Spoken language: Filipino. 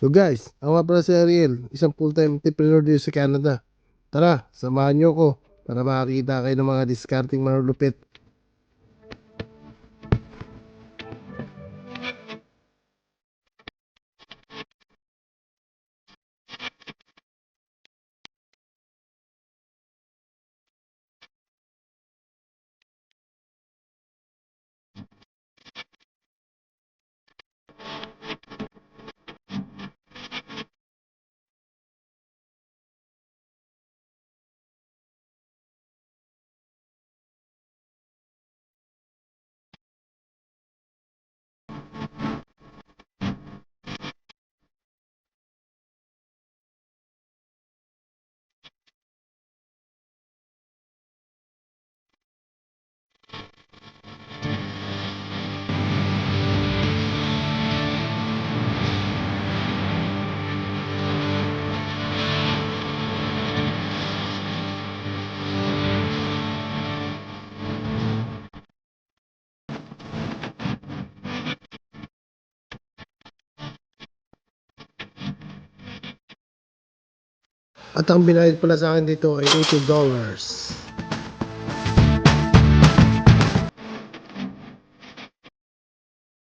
So guys, ako nga pala si Ariel, isang full-time entrepreneur dito sa Canada. Tara, samahan nyo ko para makakita kayo ng mga discarding malulupit. At ang binayad pala sa akin dito ay $80.